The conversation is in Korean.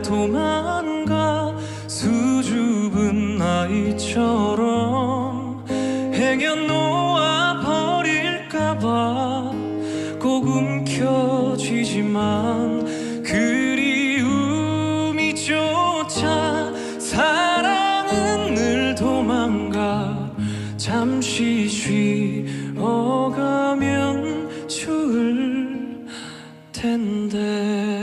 도망가 수줍은 아이처럼 행여놓아 버릴까봐 꼭 움켜쥐지만 그리움이 쫓아 사랑은 늘 도망가 잠시 쉬어가면 좋을 텐데